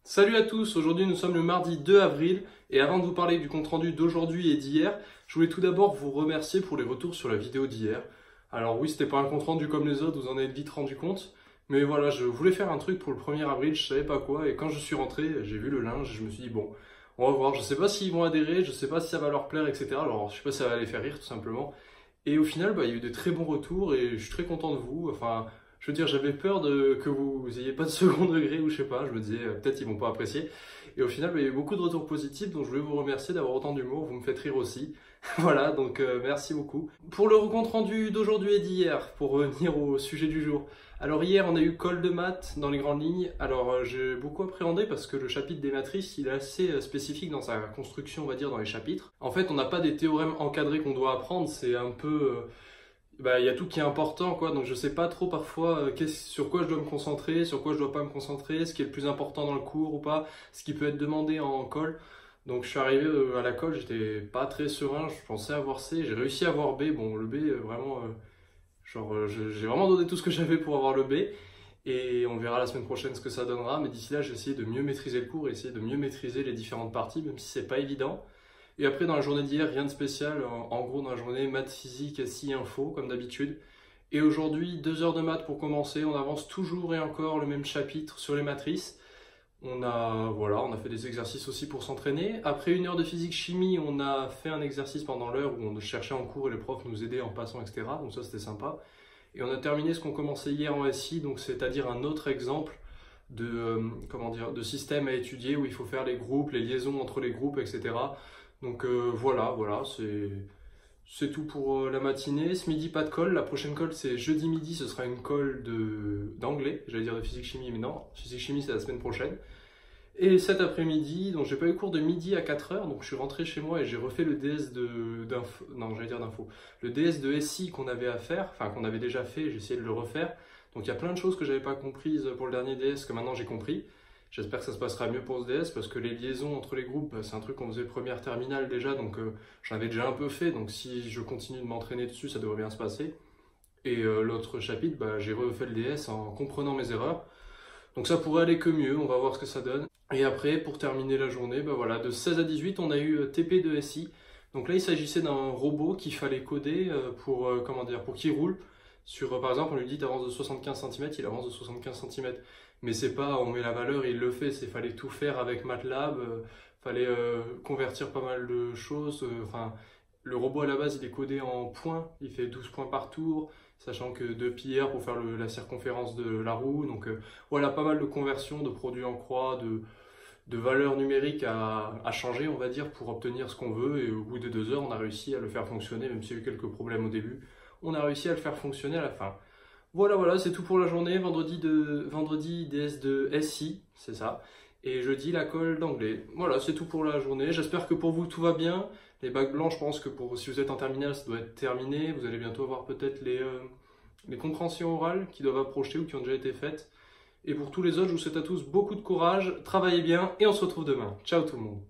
Salut à tous, aujourd'hui nous sommes le mardi 2 avril et avant de vous parler du compte-rendu d'aujourd'hui et d'hier, je voulais tout d'abord vous remercier pour les retours sur la vidéo d'hier. Alors oui, c'était pas un compte-rendu comme les autres, vous en avez vite rendu compte, mais voilà, je voulais faire un truc pour le 1er avril, je savais pas quoi, et quand je suis rentré, j'ai vu le linge, je me suis dit bon, on va voir, je sais pas s'ils vont adhérer, je sais pas si ça va leur plaire, etc. Alors je sais pas si ça va les faire rire tout simplement. Et au final, il y a eu de très bons retours et je suis très content de vous, enfin... Je veux dire, j'avais peur que vous ayez pas de second degré ou je sais pas, je me disais peut-être ils vont pas apprécier. Et au final, il y a eu beaucoup de retours positifs, donc je voulais vous remercier d'avoir autant d'humour, vous me faites rire aussi. Voilà, donc merci beaucoup. Pour le compte rendu d'aujourd'hui et d'hier, pour revenir au sujet du jour. Alors hier, on a eu colle de maths dans les grandes lignes. Alors j'ai beaucoup appréhendé parce que le chapitre des matrices, il est assez spécifique dans sa construction, on va dire, dans les chapitres. En fait, on n'a pas des théorèmes encadrés qu'on doit apprendre, c'est un peu... il y a tout qui est important, quoi. Donc je sais pas trop parfois sur quoi je dois me concentrer, sur quoi je dois pas me concentrer, ce qui est le plus important dans le cours ou pas, ce qui peut être demandé en colle. Donc je suis arrivé à la colle, j'étais pas très serein, je pensais avoir C, j'ai réussi à avoir B. Bon, le B, vraiment, j'ai vraiment donné tout ce que j'avais pour avoir le B. Et on verra la semaine prochaine ce que ça donnera. Mais d'ici là, j'ai essayé de mieux maîtriser le cours et essayer de mieux maîtriser les différentes parties, même si c'est pas évident. Et après, dans la journée d'hier, rien de spécial. En gros, dans la journée, maths, physique, SI, info, comme d'habitude. Et aujourd'hui, 2 heures de maths pour commencer. On avance toujours et encore le même chapitre sur les matrices. On a fait des exercices aussi pour s'entraîner. Après 1 heure de physique-chimie, on a fait un exercice pendant l'heure où on cherchait en cours et les profs nous aidaient en passant, etc. Donc ça, c'était sympa. Et on a terminé ce qu'on commençait hier en SI, donc c'est-à-dire un autre exemple de système à étudier où il faut faire les groupes, les liaisons entre les groupes, etc. Donc voilà, c'est tout pour la matinée. Ce midi, pas de colle. La prochaine colle, c'est jeudi midi, ce sera une colle d'anglais. J'allais dire de physique-chimie, mais non. Physique-chimie, c'est la semaine prochaine. Et cet après-midi, donc j'ai pas eu cours de midi à 4h, donc je suis rentré chez moi et j'ai refait le DS d'info. Le DS de SI qu'on avait à faire, enfin qu'on avait déjà fait, j'ai essayé de le refaire. Donc il y a plein de choses que j'avais pas comprises pour le dernier DS que maintenant j'ai compris. J'espère que ça se passera mieux pour ce DS parce que les liaisons entre les groupes, c'est un truc qu'on faisait première terminale déjà, donc j'en avais déjà un peu fait, donc si je continue de m'entraîner dessus, ça devrait bien se passer. Et l'autre chapitre, j'ai refait le DS en comprenant mes erreurs. Donc ça pourrait aller que mieux, on va voir ce que ça donne. Et après, pour terminer la journée, de 16 à 18, on a eu TP de SI. Donc là, il s'agissait d'un robot qu'il fallait coder pour qu'il roule. Par exemple, on lui dit t'avances de 75 cm, il avance de 75 cm. Mais c'est pas on met la valeur et il le fait, fallait tout faire avec MATLAB, fallait convertir pas mal de choses. Le robot à la base, il est codé en points, il fait 12 points par tour, sachant que 2 pi r pour faire la circonférence de la roue. Donc voilà, pas mal de conversions, de produits en croix, de valeurs numériques à changer, on va dire, pour obtenir ce qu'on veut. Et au bout de 2 heures, on a réussi à le faire fonctionner, même s'il y a eu quelques problèmes au début. On a réussi à le faire fonctionner à la fin. Voilà, c'est tout pour la journée. Vendredi, DS de SI, c'est ça. Et jeudi, la colle d'anglais. Voilà, c'est tout pour la journée. J'espère que pour vous, tout va bien. Les bacs blancs, je pense que si vous êtes en terminale, ça doit être terminé. Vous allez bientôt avoir peut-être les compréhensions orales qui doivent approcher ou qui ont déjà été faites. Et pour tous les autres, je vous souhaite à tous beaucoup de courage. Travaillez bien et on se retrouve demain. Ciao tout le monde.